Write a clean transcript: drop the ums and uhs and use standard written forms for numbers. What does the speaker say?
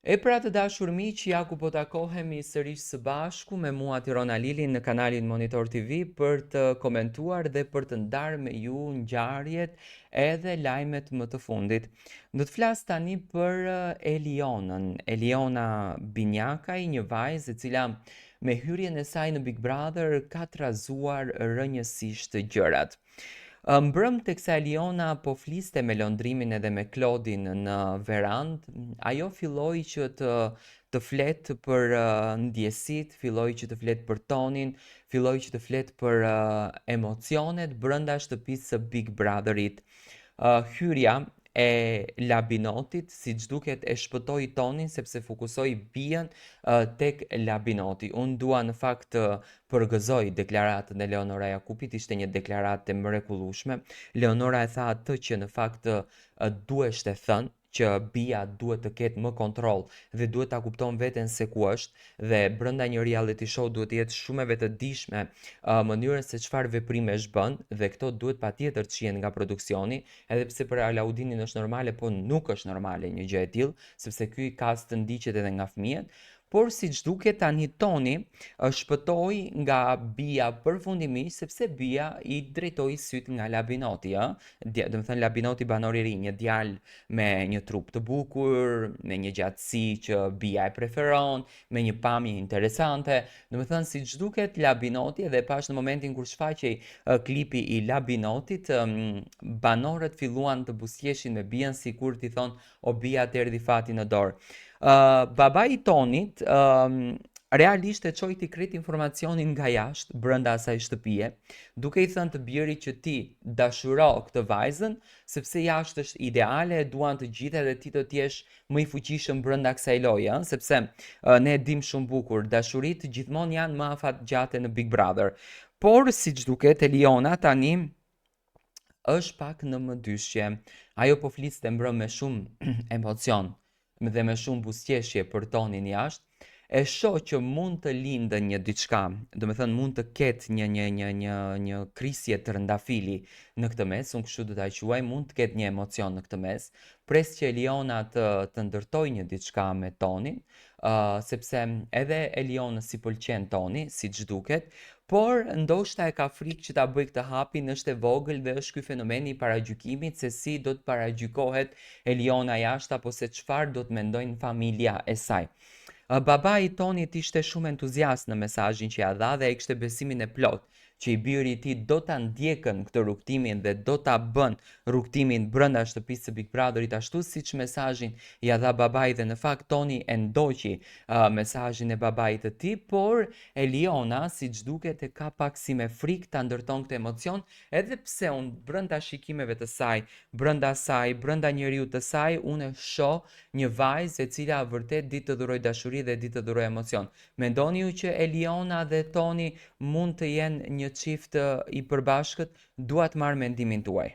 E pra të dashur miq, ja ku po takohemi sërish së bashku me mua Tirona Lilin në kanalin Monitor TV për të komentuar dhe për të ndarë me ju ngjarjet edhe lajmet më të fundit. Do të flas tani për Elionën, Eliona Binjakaj, një vajzë e cila me hyrjen e saj në Big Brother ka trazuar rënjësisht gjërat. Mbrëm teksa Eliona po fliste me Londrimin edhe me Klodin në verand, ajo filloi që të flet për ndjesit, filloi që të flet për tonin, filloi që të flet për emocionet brenda shtëpisë së Big Brotherit. Hyrja e Labinotit, si që duket e shpëtoi tonin sepse fokusoi bien tek Labinoti. Unë dua në fakt të përgëzoj deklaratën e Leonora Jakupit, ishte një deklaratë e mrekullueshme. Leonora e tha atë që në fakt duheshte thënë, që bia duhet të ketë më kontroll dhe duhet ta kupton veten se ku është dhe brenda një reality show duhet të jetë shumë e vetëdijshme mënyrën se çfarë veprimesh bën dhe këto duhet patjetër të shihen nga produksioni, edhe pse për Alaudinin është normale, po nuk është normale një gjë e tillë, sepse ky cast ndiqet edhe nga fëmijët. Por si që duket tani Toni shpëtoi nga bia përfundimisht sepse bia i drejtoi syt nga Labinoti, ë? Do të thënë Labinoti banori i ri, një djalë me një trup të bukur, me një gjatësi që bia e preferon, me një pamje interesante. Do të thënë siç duket Labinoti edhe pash në momentin kur shfaqej klipi i Labinotit, banorët filluan të buzëqeshin me bien sikur t'i thonë o bia të erdhi fati në dorë. Babai i Tonit realisht e çoi ti krejt informacionin nga jashtë brenda asaj shtëpie, duke i thënë të birit që ti dashuro këtë vajzën sepse jashtë është ideale, e duan të gjithë edhe ti do t'jesh më i fuqishëm brenda kësaj loje, sepse ne e dim shumë bukur, dashuritë gjithmonë janë më afatgjate në Big Brother. Por siç duket Eliona tani është pak në mëdyshje. Ajo po fliste mbrëm me shumë emocion dhe me shumë buzëqeshje për tonin jashtë. E shoh që mund të lindë një diçka, do me thënë mund të ketë një krisje të rëndafili në këtë mes, unë kështu do ta quaj, mund të ketë një emocion në këtë mes. Pres që Eliona të ndërtoj një diçka me tonin, sepse edhe Elionës si pëlqen toni, siç duket, por ndoshta e ka frikë që ta bëj këtë hapin, është e vogël dhe është ky fenomeni i paragjykimit se si do të paragjykohet Eliona jashtë apo se çfarë do të mendojnë familja e saj. Babai i Tonit ishte shumë entuziast në mesazhin që ja dha dhe ai kishte besimin e plot që i biri i tij do ta ndjekën këtë rrugtimin dhe do ta bën rrugtimin brenda shtëpisë së Big Brotherit ashtu siç mesazhin ja dha babai dhe në fakt Toni e ndoqi mesazhin e babait të tij, por Eliona siç duket e ka pak si me frikë ta ndërton këtë emocion, edhe pse unë brenda shikimeve të saj, brenda njeriu të saj, unë e shoh një vajzë e cila vërtet di të dhuroj dashuri dhe di të dhuroj emocion. Mendoni ju që Eliona dhe Toni mund të jenë një çift i përbashkët? Dua të marr mendimin tuaj.